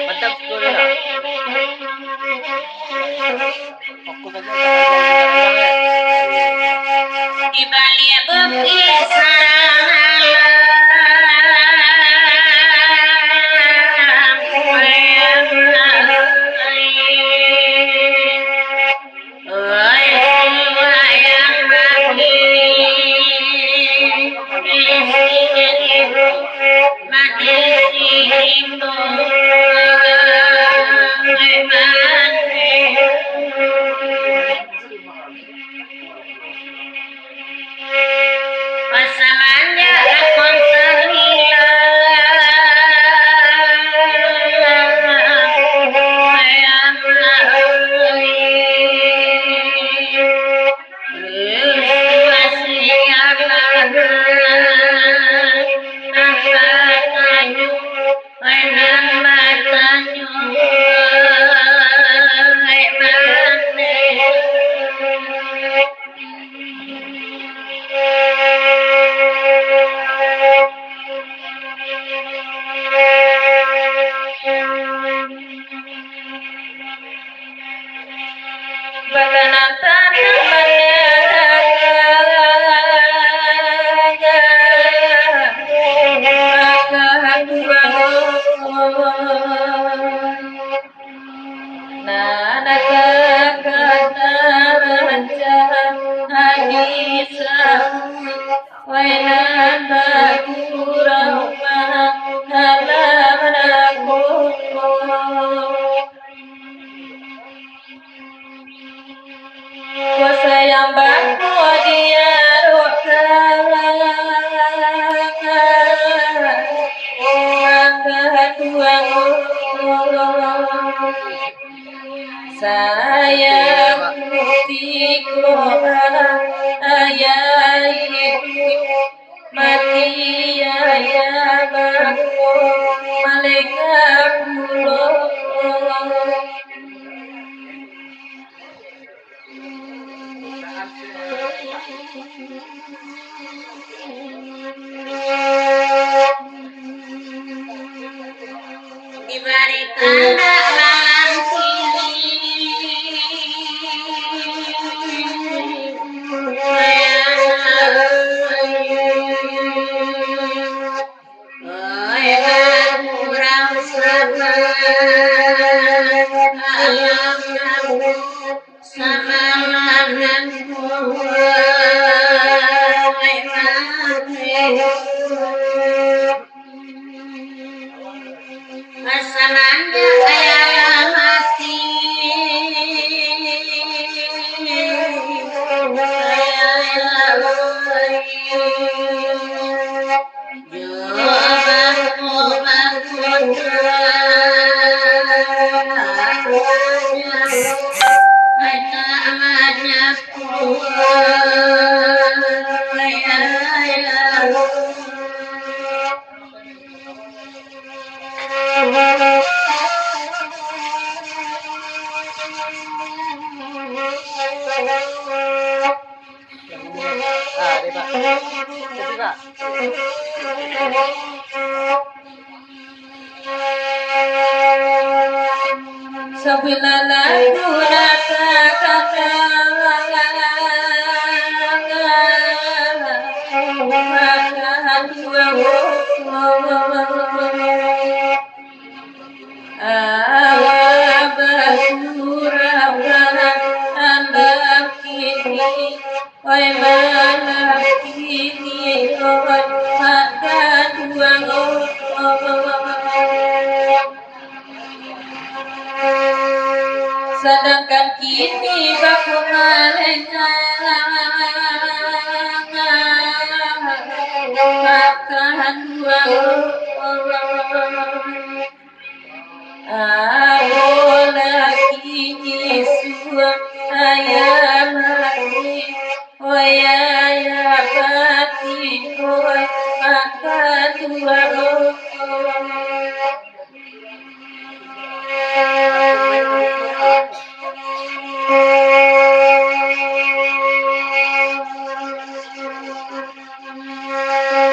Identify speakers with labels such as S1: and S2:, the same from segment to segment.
S1: Mantap sekali lah. Fokus aja jangan
S2: Di balik bukit sarang pasamannya akon yang baku dia saya putihku ayah ibu mati ayah baku malaikat pulau diberikan malam pasangannya ayah mati Sabila lagu rasa kata sedangkan kini baku malaikat akan dua aku lagi Yesus ayah lagi oh ya pati oh akan dua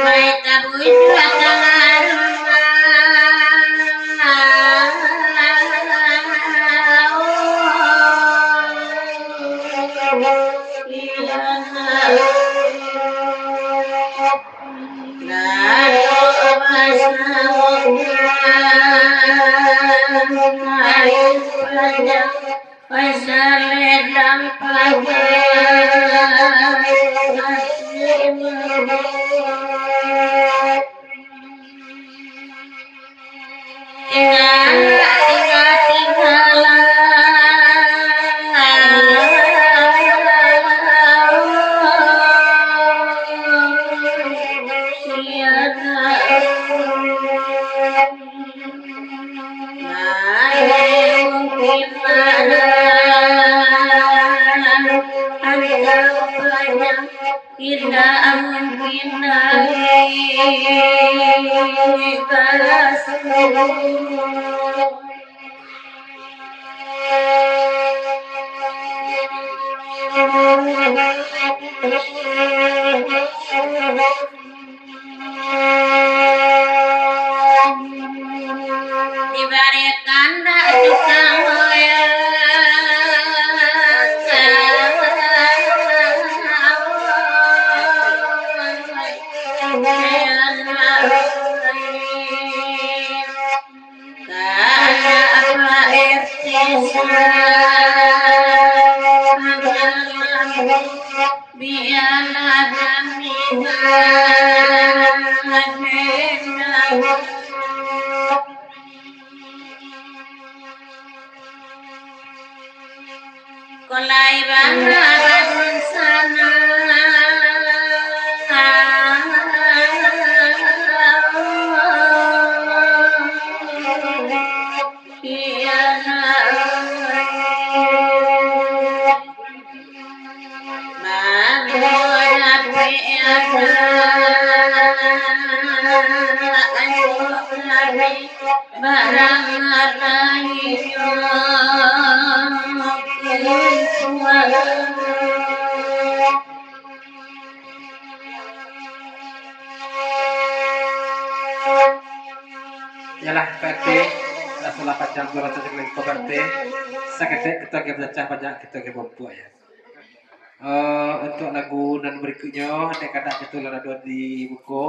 S2: Mai tabu itu tangan
S3: Yalah PT salah pajang 200 lagi ke PT sakit kita ke baca pajak kita ke bumbu ya. Untuk lagu dan berikutnya ada kata itu ada di buku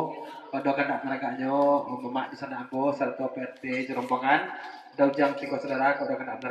S3: pada kata mereka memak di sana aku serta PT Jerompongan daujang kiko saudara pada kata